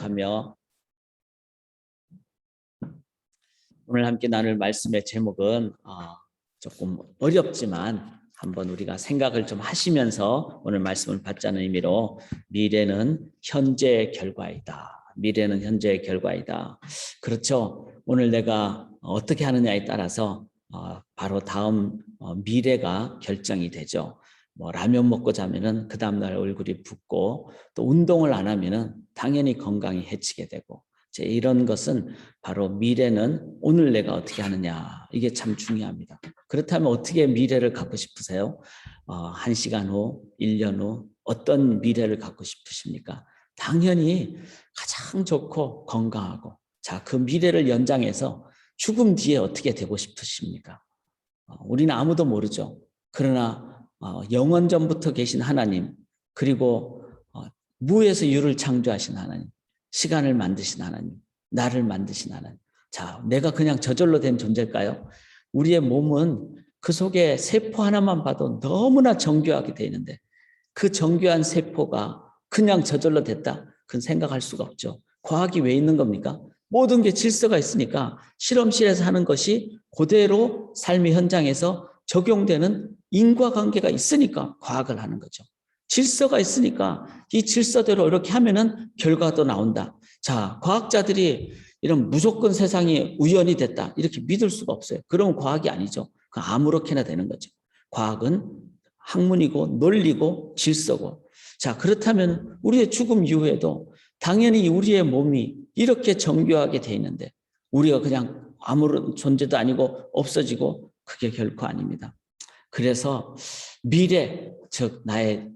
시작하며 오늘 함께 나눌 말씀의 제목은 조금 어렵지만 한번 우리가 생각을 좀 하시면서 오늘 말씀을 받자는 의미로 미래는 현재의 결과이다. 미래는 현재의 결과이다. 그렇죠. 오늘 내가 어떻게 하느냐에 따라서 바로 다음 미래가 결정이 되죠. 뭐 라면 먹고 자면은 그 다음날 얼굴이 붓고 또 운동을 안 하면은 당연히 건강이 해치게 되고 이런 것은 바로 미래는 오늘 내가 어떻게 하느냐 이게 참 중요합니다. 그렇다면 어떻게 미래를 갖고 싶으세요? 1시간 후, 1년 후 어떤 미래를 갖고 싶으십니까? 당연히 가장 좋고 건강하고 자, 그 미래를 연장해서 죽음 뒤에 어떻게 되고 싶으십니까? 우리는 아무도 모르죠. 그러나 영원 전부터 계신 하나님 그리고 무에서 유를 창조하신 하나님 시간을 만드신 하나님 나를 만드신 하나님 자, 내가 그냥 저절로 된 존재일까요? 우리의 몸은 그 속에 세포 하나만 봐도 너무나 정교하게 되어 있는데 그 정교한 세포가 그냥 저절로 됐다? 그건 생각할 수가 없죠. 과학이 왜 있는 겁니까? 모든 게 질서가 있으니까 실험실에서 하는 것이 그대로 삶의 현장에서 적용되는 인과관계가 있으니까 과학을 하는 거죠. 질서가 있으니까 이 질서대로 이렇게 하면은 결과도 나온다. 자, 과학자들이 이런 무조건 세상이 우연이 됐다 이렇게 믿을 수가 없어요. 그러면 과학이 아니죠. 아무렇게나 되는 거죠. 과학은 학문이고 논리고 질서고 자, 그렇다면 우리의 죽음 이후에도 당연히 우리의 몸이 이렇게 정교하게 돼 있는데 우리가 그냥 아무런 존재도 아니고 없어지고 그게 결코 아닙니다. 그래서 미래, 즉 나의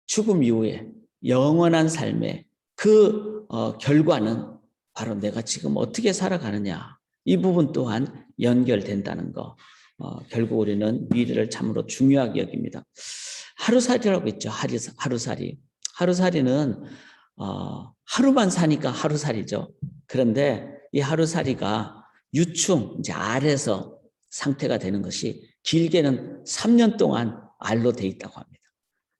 죽음 이후에 영원한 삶의 그 결과는 바로 내가 지금 어떻게 살아가느냐 이 부분 또한 연결된다는 거 결국 우리는 미래를 참으로 중요하게 여깁니다. 하루살이라고 있죠. 하루살이. 하루살이는 하루만 사니까 하루살이죠. 그런데 이 하루살이가 유충 이제 알에서 상태가 되는 것이 길게는 3년 동안 알로 돼 있다고 합니다.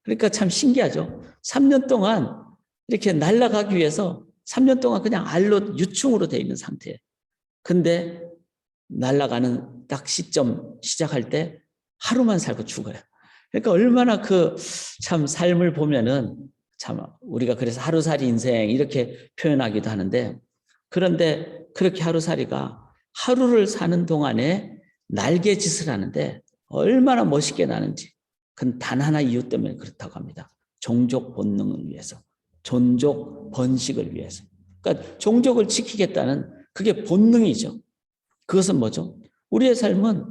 그러니까 참 신기하죠. 3년 동안 이렇게 날아가기 위해서 3년 동안 그냥 알로 유충으로 돼 있는 상태예요. 근데 날아가는 딱 시점 시작할 때 하루만 살고 죽어요. 그러니까 얼마나 그 참 삶을 보면은 참 우리가 그래서 하루살이 인생 이렇게 표현하기도 하는데 그런데 그렇게 하루살이가 하루를 사는 동안에 날개짓을 하는데 얼마나 멋있게 나는지 그건 단 하나 이유 때문에 그렇다고 합니다. 종족 본능을 위해서, 존족 번식을 위해서. 그러니까 종족을 지키겠다는 그게 본능이죠. 그것은 뭐죠? 우리의 삶은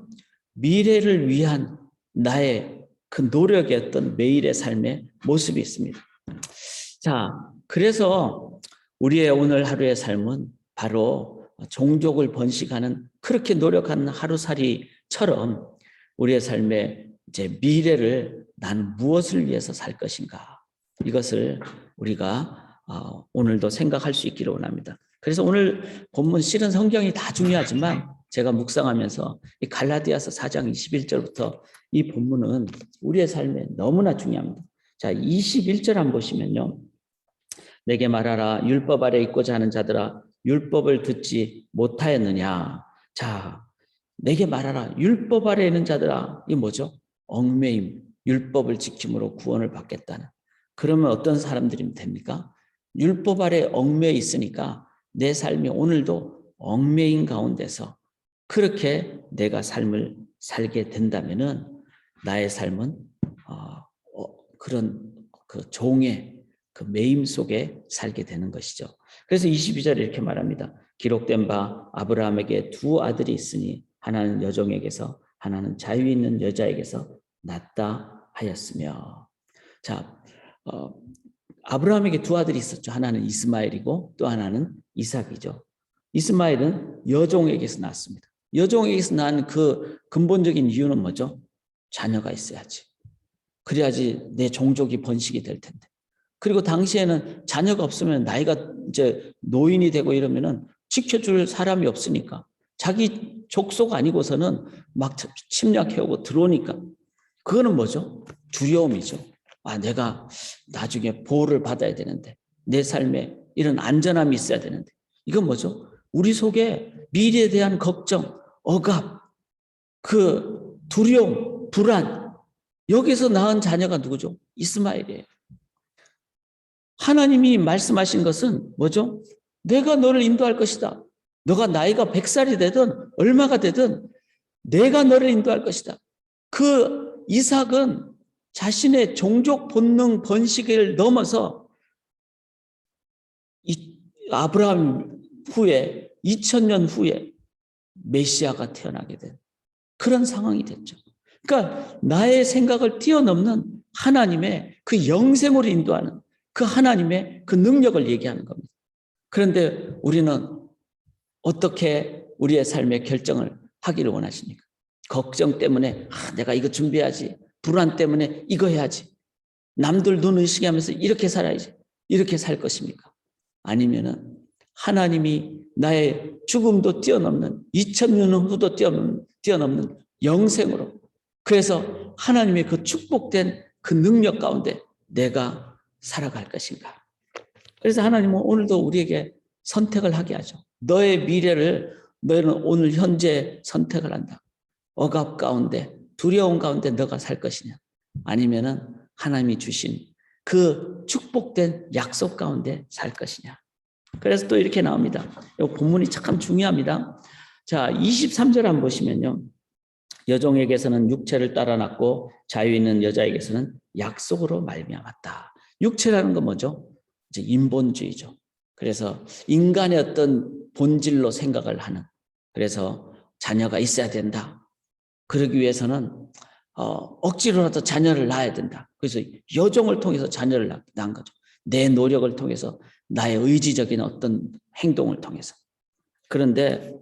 미래를 위한 나의 그 노력의 어떤 매일의 삶의 모습이 있습니다. 자, 그래서 우리의 오늘 하루의 삶은 바로 종족을 번식하는 그렇게 노력하는 하루살이처럼 우리의 삶의 이제 미래를 나는 무엇을 위해서 살 것인가 이것을 우리가 오늘도 생각할 수 있기를 원합니다. 그래서 오늘 본문 실은 성경이 다 중요하지만 제가 묵상하면서 이 갈라디아서 4장 21절부터 이 본문은 우리의 삶에 너무나 중요합니다. 자, 21절 한번 보시면요. 내게 말하라 율법 아래 있고자 하는 자들아 율법을 듣지 못하였느냐. 자, 내게 말하라 율법 아래 있는 자들아 이 뭐죠? 얽매임, 율법을 지킴으로 구원을 받겠다는. 그러면 어떤 사람들이면 됩니까? 율법 아래 얽매여 있으니까 내 삶이 오늘도 얽매인 가운데서 그렇게 내가 삶을 살게 된다면은 나의 삶은 그런 그 종의 그 매임 속에 살게 되는 것이죠. 그래서 22절에 이렇게 말합니다. 기록된 바 아브라함에게 두 아들이 있으니 하나는 여종에게서 하나는 자유 있는 여자에게서 낳다 하였으며. 자, 아브라함에게 두 아들이 있었죠. 하나는 이스마엘이고 또 하나는 이삭이죠. 이스마엘은 여종에게서 낳았습니다. 여종에게서 낳은 그 근본적인 이유는 뭐죠? 자녀가 있어야지. 그래야지 내 종족이 번식이 될 텐데. 그리고 당시에는 자녀가 없으면 나이가 이제 노인이 되고 이러면은 지켜줄 사람이 없으니까 자기 족속 아니고서는 막 침략해오고 들어오니까 그거는 뭐죠? 두려움이죠. 내가 나중에 보호를 받아야 되는데 내 삶에 이런 안전함이 있어야 되는데 이건 뭐죠? 우리 속에 미래에 대한 걱정, 억압, 그 두려움, 불안, 여기서 낳은 자녀가 누구죠? 이스마엘이에요. 하나님이 말씀하신 것은 뭐죠? 내가 너를 인도할 것이다. 너가 나이가 100살이 되든 얼마가 되든 내가 너를 인도할 것이다. 그 이삭은 자신의 종족 본능 번식을 넘어서 아브라함 후에 2000년 후에 메시아가 태어나게 된 그런 상황이 됐죠. 그러니까 나의 생각을 뛰어넘는 하나님의 그 영생으로 인도하는 그 하나님의 그 능력을 얘기하는 겁니다. 그런데 우리는 어떻게 우리의 삶의 결정을 하기를 원하십니까? 걱정 때문에 내가 이거 준비해야지. 불안 때문에 이거 해야지. 남들 눈 의식하면서 이렇게 살아야지. 이렇게 살 것입니까? 아니면은 하나님이 나의 죽음도 뛰어넘는 2000년 후도 뛰어넘는 영생으로 그래서 하나님의 그 축복된 그 능력 가운데 내가 살아갈 것인가. 그래서 하나님은 오늘도 우리에게 선택을 하게 하죠. 너의 미래를 너희는 오늘 현재 선택을 한다. 억압 가운데 두려움 가운데 너가 살 것이냐 아니면은 하나님이 주신 그 축복된 약속 가운데 살 것이냐. 그래서 또 이렇게 나옵니다. 이 본문이 참 중요합니다. 자, 23절 한번 보시면요. 여종에게서는 육체를 따라 낳고 자유 있는 여자에게서는 약속으로 말미암았다. 육체라는 건 뭐죠? 이제 인본주의죠. 그래서 인간의 어떤 본질로 생각을 하는. 그래서 자녀가 있어야 된다. 그러기 위해서는 억지로라도 자녀를 낳아야 된다. 그래서 여종을 통해서 자녀를 낳은 거죠. 내 노력을 통해서 나의 의지적인 어떤 행동을 통해서. 그런데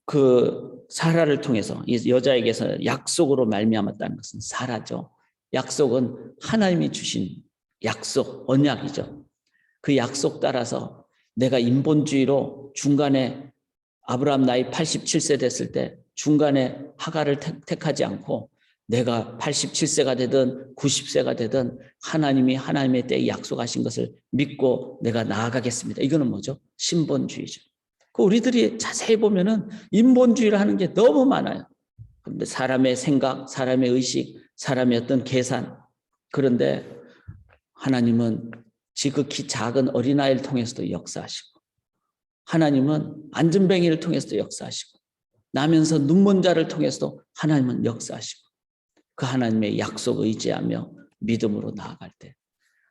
그 사라를 통해서 이 여자에게서 약속으로 말미암았다는 것은 사라죠. 약속은 하나님이 주신 약속, 언약이죠. 그 약속 따라서 내가 인본주의로 중간에 아브라함 나이 87세 됐을 때 중간에 하가를 택하지 않고 내가 87세가 되든 90세가 되든 하나님이 하나님의 때에 약속하신 것을 믿고 내가 나아가겠습니다. 이거는 뭐죠? 신본주의죠. 우리들이 자세히 보면은 인본주의를 하는 게 너무 많아요. 그런데 사람의 생각, 사람의 의식, 사람의 어떤 계산. 그런데 하나님은 지극히 작은 어린아이를 통해서도 역사하시고 하나님은 안전뱅이를 통해서도 역사하시고 나면서 눈먼 자를 통해서도 하나님은 역사하시고 그 하나님의 약속 의지하며 믿음으로 나아갈 때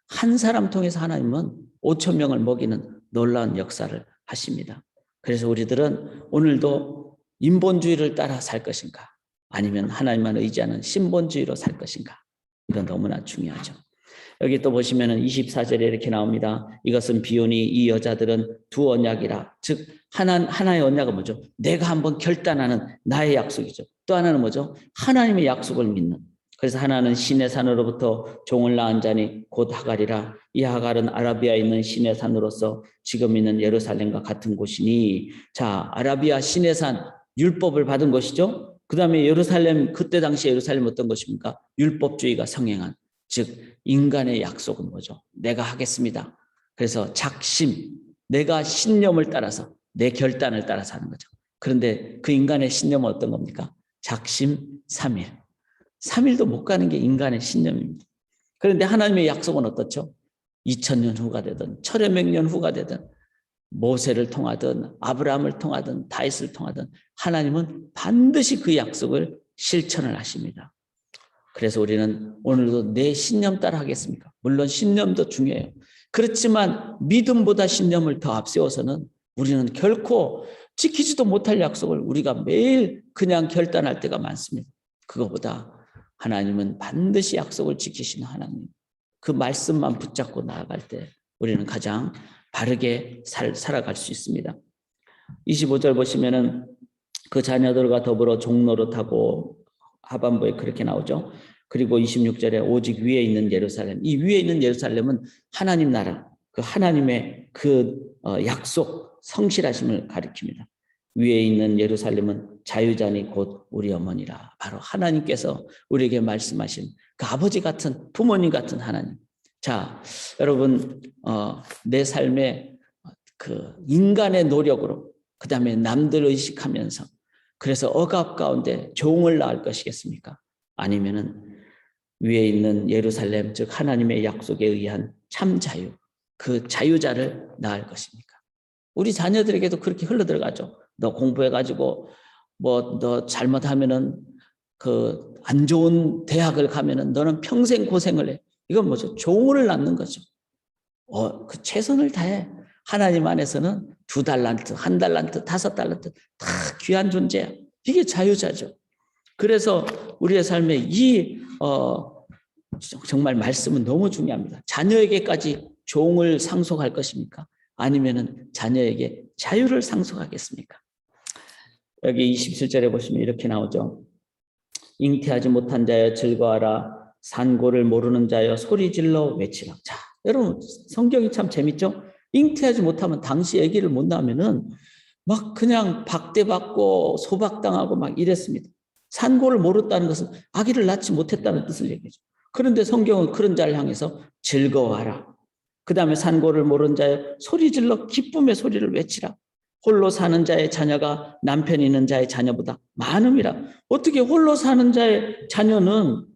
한 사람 통해서 하나님은 5천 명을 먹이는 놀라운 역사를 하십니다. 그래서 우리들은 오늘도 인본주의를 따라 살 것인가 아니면 하나님만 의지하는 신본주의로 살 것인가 이건 너무나 중요하죠. 여기 또 보시면은 24절에 이렇게 나옵니다. 이것은 비오니 이 여자들은 두 언약이라 즉 하나의 언약은 뭐죠? 내가 한번 결단하는 나의 약속이죠. 또 하나는 뭐죠? 하나님의 약속을 믿는. 그래서 하나는 신의 산으로부터 종을 낳은 자니 곧 하갈이라 이 하갈은 아라비아에 있는 신의 산으로서 지금 있는 예루살렘과 같은 곳이니 자 아라비아 신의 산 율법을 받은 것이죠. 그 다음에 예루살렘 그때 당시 예루살렘 어떤 것입니까? 율법주의가 성행한 즉 인간의 약속은 뭐죠? 내가 하겠습니다. 그래서 작심 내가 신념을 따라서 내 결단을 따라서 하는 거죠. 그런데 그 인간의 신념은 어떤 겁니까? 작심 3일 3일도 못 가는 게 인간의 신념입니다. 그런데 하나님의 약속은 어떻죠? 2000년 후가 되든 철의 년 후가 되든 모세를 통하든 아브라함을 통하든 다윗을 통하든 하나님은 반드시 그 약속을 실천을 하십니다. 그래서 우리는 오늘도 내 신념 따라 하겠습니까? 물론 신념도 중요해요. 그렇지만 믿음보다 신념을 더 앞세워서는 우리는 결코 지키지도 못할 약속을 우리가 매일 그냥 결단할 때가 많습니다. 그거보다 하나님은 반드시 약속을 지키시는 하나님. 그 말씀만 붙잡고 나아갈 때 우리는 가장 바르게 살아갈 수 있습니다. 25절 보시면은 그 자녀들과 더불어 종노릇하고 하반부에 그렇게 나오죠. 그리고 26절에 오직 위에 있는 예루살렘. 이 위에 있는 예루살렘은 하나님 나라, 그 하나님의 그 약속, 성실하심을 가리킵니다. 위에 있는 예루살렘은 자유자니 곧 우리 어머니라. 바로 하나님께서 우리에게 말씀하신 그 아버지 같은 부모님 같은 하나님. 자, 여러분, 내 삶에 그 인간의 노력으로, 그 다음에 남들 의식하면서, 그래서 억압 가운데 종을 낳을 것이겠습니까? 아니면은 위에 있는 예루살렘, 즉 하나님의 약속에 의한 참 자유, 그 자유자를 낳을 것입니까? 우리 자녀들에게도 그렇게 흘러들어가죠. 너 공부해가지고 뭐 너 잘못하면은 그 안 좋은 대학을 가면은 너는 평생 고생을 해. 이건 뭐죠? 종을 낳는 거죠. 그 최선을 다해. 하나님 안에서는 2달란트, 1달란트, 5달란트 다 귀한 존재야. 이게 자유자죠. 그래서 우리의 삶에 정말 말씀은 너무 중요합니다. 자녀에게까지 종을 상속할 것입니까? 아니면은 자녀에게 자유를 상속하겠습니까? 여기 27절에 보시면 이렇게 나오죠. 잉태하지 못한 자여 즐거워하라. 산고를 모르는 자여 소리질러 외치라. 자, 여러분 성경이 참 재밌죠? 잉태하지 못하면 당시 아기를 못 낳으면은 막 그냥 박대받고 소박당하고 막 이랬습니다. 산고를 모르다는 것은 아기를 낳지 못했다는 뜻을 얘기하죠. 그런데 성경은 그런 자를 향해서 즐거워하라. 그 다음에 산고를 모르는 자여 소리질러 기쁨의 소리를 외치라. 홀로 사는 자의 자녀가 남편 있는 자의 자녀보다 많음이라. 어떻게 홀로 사는 자의 자녀는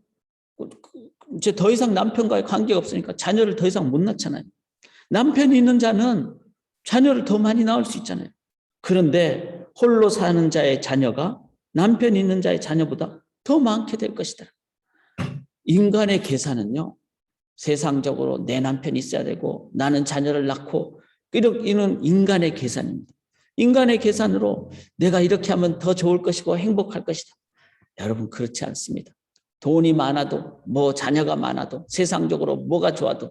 이제 더 이상 남편과의 관계가 없으니까 자녀를 더 이상 못 낳잖아요. 남편이 있는 자는 자녀를 더 많이 낳을 수 있잖아요. 그런데 홀로 사는 자의 자녀가 남편이 있는 자의 자녀보다 더 많게 될 것이다. 인간의 계산은요, 세상적으로 내 남편이 있어야 되고 나는 자녀를 낳고 이런 인간의 계산입니다. 인간의 계산으로 내가 이렇게 하면 더 좋을 것이고 행복할 것이다. 여러분 그렇지 않습니다. 돈이 많아도 뭐 자녀가 많아도 세상적으로 뭐가 좋아도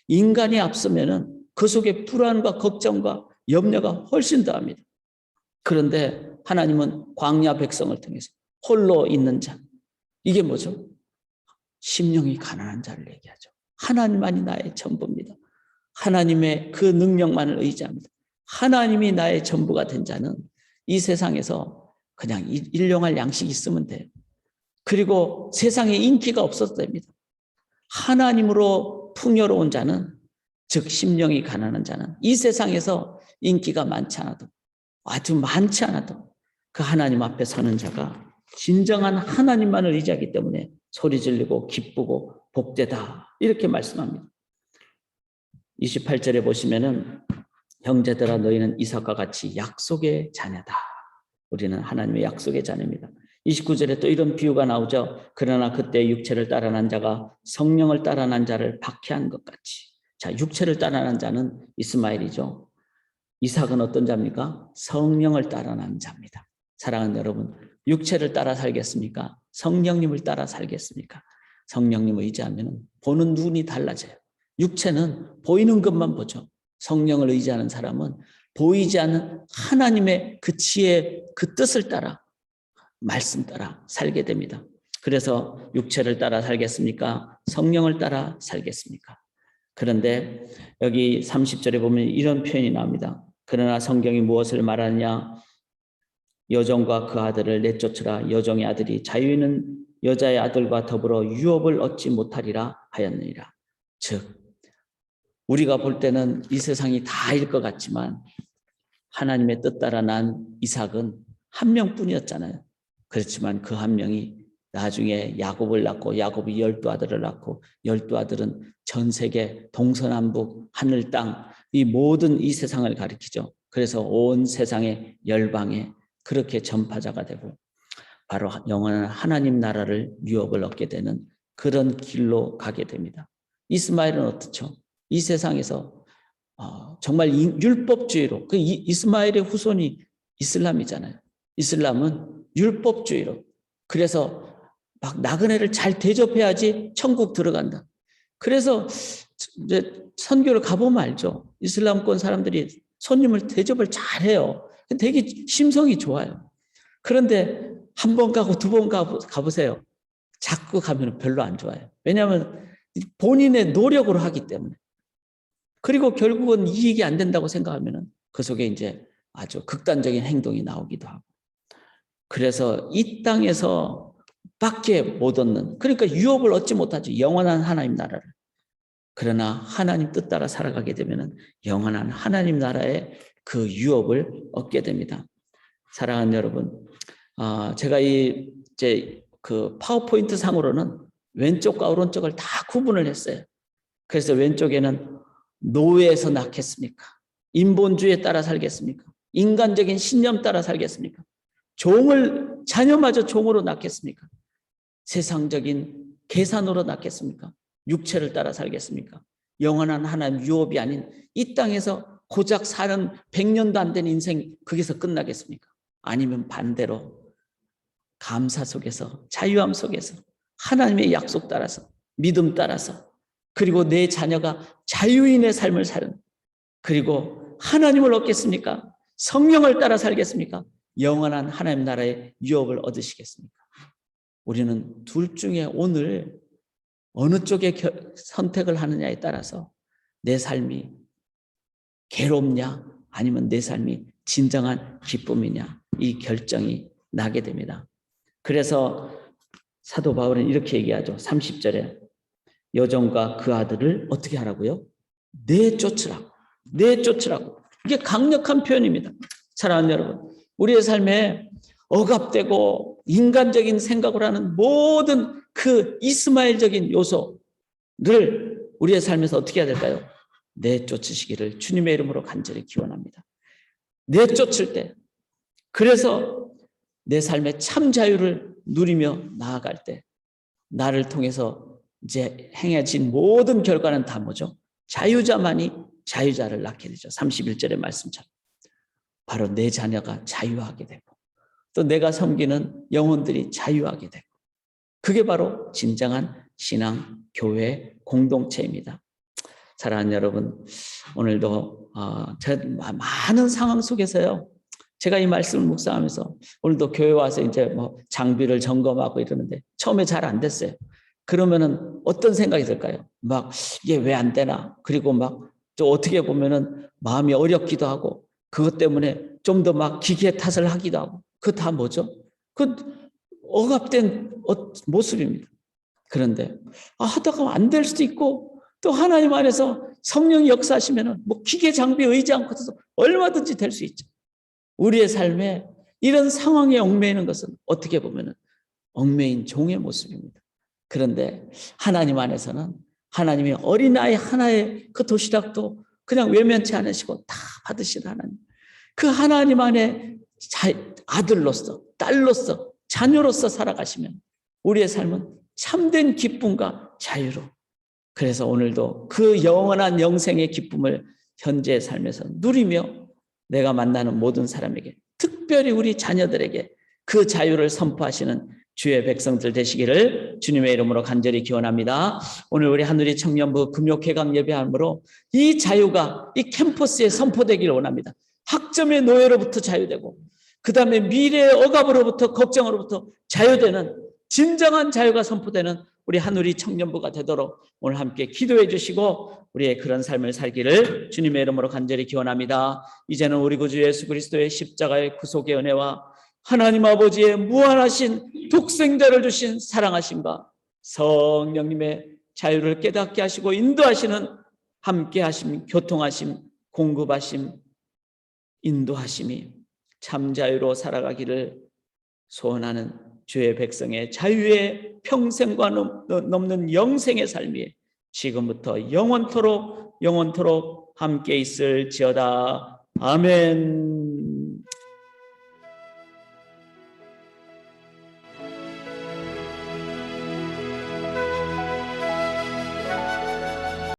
인간이 앞서면은 그 속에 불안과 걱정과 염려가 훨씬 더합니다. 그런데 하나님은 광야 백성을 통해서 홀로 있는 자, 이게 뭐죠? 심령이 가난한 자를 얘기하죠. 하나님만이 나의 전부입니다. 하나님의 그 능력만을 의지합니다. 하나님이 나의 전부가 된 자는 이 세상에서 그냥 일용할 양식이 있으면 돼요. 그리고 세상에 인기가 없어도 됩니다. 하나님으로 풍요로운 자는, 즉 심령이 가난한 자는 이 세상에서 인기가 많지 않아도, 아주 많지 않아도 그 하나님 앞에 서는 자가 진정한 하나님만을 의지하기 때문에 소리 지르고 기쁘고 복되다 이렇게 말씀합니다. 28절에 보시면은 형제들아 너희는 이삭과 같이 약속의 자녀다. 우리는 하나님의 약속의 자녀입니다. 29절에 또 이런 비유가 나오죠. 그러나 그때 육체를 따라 난 자가 성령을 따라 난 자를 박해한 것 같이. 자, 육체를 따라 난 자는 이스마엘이죠. 이삭은 어떤 자입니까? 성령을 따라 난 자입니다. 사랑하는 여러분, 육체를 따라 살겠습니까? 성령님을 따라 살겠습니까? 성령님을 의지하면 보는 눈이 달라져요. 육체는 보이는 것만 보죠. 성령을 의지하는 사람은 보이지 않는 하나님의 그 지혜, 그 뜻을 따라, 말씀 따라 살게 됩니다. 그래서 육체를 따라 살겠습니까? 성령을 따라 살겠습니까? 그런데 여기 30절에 보면 이런 표현이 나옵니다. 그러나 성경이 무엇을 말하느냐? 여종과 그 아들을 내쫓으라. 여종의 아들이 자유 있는 여자의 아들과 더불어 유업을 얻지 못하리라 하였느니라. 즉 우리가 볼 때는 이 세상이 다일 것 같지만 하나님의 뜻 따라 난 이삭은 한 명뿐이었잖아요. 그렇지만 그 한 명이 나중에 야곱을 낳고 야곱이 12아들을 낳고 12아들은 전 세계 동서남북 하늘 땅 이 모든 이 세상을 가리키죠. 그래서 온 세상의 열방에 그렇게 전파자가 되고 바로 영원한 하나님 나라를 유업을 얻게 되는 그런 길로 가게 됩니다. 이스마엘은 어떻죠? 이 세상에서 정말 율법주의로, 그 이스마엘의 후손이 이슬람이잖아요. 이슬람은 율법주의로, 그래서 막 나그네를 잘 대접해야지 천국 들어간다. 그래서 이제 선교를 가보면 알죠. 이슬람권 사람들이 손님을 대접을 잘해요. 되게 심성이 좋아요. 그런데 한 번 가고 두 번 가보세요. 자꾸 가면 별로 안 좋아요. 왜냐하면 본인의 노력으로 하기 때문에. 그리고 결국은 이익이 안 된다고 생각하면 그 속에 이제 아주 극단적인 행동이 나오기도 하고. 그래서 이 땅에서 밖에 못 얻는, 그러니까 유업을 얻지 못하죠. 영원한 하나님 나라를. 그러나 하나님 뜻 따라 살아가게 되면 영원한 하나님 나라의 그 유업을 얻게 됩니다. 사랑하는 여러분, 제가 이제 그 파워포인트 상으로는 왼쪽과 오른쪽을 다 구분을 했어요. 그래서 왼쪽에는 노예에서 낳겠습니까? 인본주의에 따라 살겠습니까? 인간적인 신념 따라 살겠습니까? 자녀마저 종으로 낳겠습니까? 세상적인 계산으로 낳겠습니까? 육체를 따라 살겠습니까? 영원한 하나님 유업이 아닌 이 땅에서 고작 사는 100년도 안 된 인생 거기서 끝나겠습니까? 아니면 반대로 감사 속에서, 자유함 속에서, 하나님의 약속 따라서, 믿음 따라서, 그리고 내 자녀가 자유인의 삶을 사는, 그리고 하나님을 얻겠습니까? 성령을 따라 살겠습니까? 영원한 하나님 나라의 유업을 얻으시겠습니까? 우리는 둘 중에 오늘 어느 쪽에 선택을 하느냐에 따라서 내 삶이 괴롭냐 아니면 내 삶이 진정한 기쁨이냐, 이 결정이 나게 됩니다. 그래서 사도 바울은 이렇게 얘기하죠. 30절에 여종과 그 아들을 어떻게 하라고요? 내쫓으라고. 내쫓으라고. 이게 강력한 표현입니다. 사랑하는 여러분, 우리의 삶에 억압되고 인간적인 생각을 하는 모든 그 이스마엘적인 요소를 우리의 삶에서 어떻게 해야 될까요? 내쫓으시기를 주님의 이름으로 간절히 기원합니다. 내쫓을 때, 그래서 내 삶의 참 자유를 누리며 나아갈 때 나를 통해서 이제 행해진 모든 결과는 다 뭐죠? 자유자만이 자유자를 낳게 되죠. 31절의 말씀처럼 바로 내 자녀가 자유하게 되고 또 내가 섬기는 영혼들이 자유하게 되고, 그게 바로 진정한 신앙, 교회, 공동체입니다. 사랑하는 여러분, 오늘도 많은 상황 속에서요, 제가 이 말씀을 묵상하면서 오늘도 교회 와서 이제 뭐 장비를 점검하고 이러는데 처음에 잘 안 됐어요. 그러면은 어떤 생각이 들까요? 막 이게 왜 안 되나? 그리고 막 또 어떻게 보면은 마음이 어렵기도 하고 그것 때문에 좀 더 막 기계 탓을 하기도 하고, 그 다 뭐죠? 그 억압된 모습입니다. 그런데 하다가 안 될 수도 있고 또 하나님 안에서 성령이 역사하시면은 뭐 기계 장비에 의지 않고도 얼마든지 될 수 있죠. 우리의 삶에 이런 상황에 얽매이는 것은 어떻게 보면은 얽매인 종의 모습입니다. 그런데 하나님 안에서는 하나님의 어린아이 하나의 그 도시락도 그냥 외면치 않으시고 다 받으신 하나님, 그 하나님 안에 아들로서, 딸로서, 자녀로서 살아가시면 우리의 삶은 참된 기쁨과 자유로, 그래서 오늘도 그 영원한 영생의 기쁨을 현재의 삶에서 누리며 내가 만나는 모든 사람에게, 특별히 우리 자녀들에게 그 자유를 선포하시는 주의 백성들 되시기를 주님의 이름으로 간절히 기원합니다. 오늘 우리 하늘이 청년부 금요개강 예배함으로 이 자유가 이 캠퍼스에 선포되기를 원합니다. 학점의 노예로부터 자유되고 그 다음에 미래의 억압으로부터, 걱정으로부터 자유되는 진정한 자유가 선포되는 우리 하늘이 청년부가 되도록 오늘 함께 기도해 주시고 우리의 그런 삶을 살기를 주님의 이름으로 간절히 기원합니다. 이제는 우리 구주 예수 그리스도의 십자가의 구속의 은혜와 하나님 아버지의 무한하신 독생자를 주신 사랑하심과 성령님의 자유를 깨닫게 하시고 인도하시는 함께 하심, 교통하심, 공급하심, 인도하심이 참 자유로 살아가기를 소원하는 주의 백성의 자유의 평생과 넘는 영생의 삶이 지금부터 영원토록 함께 있을지어다. 아멘.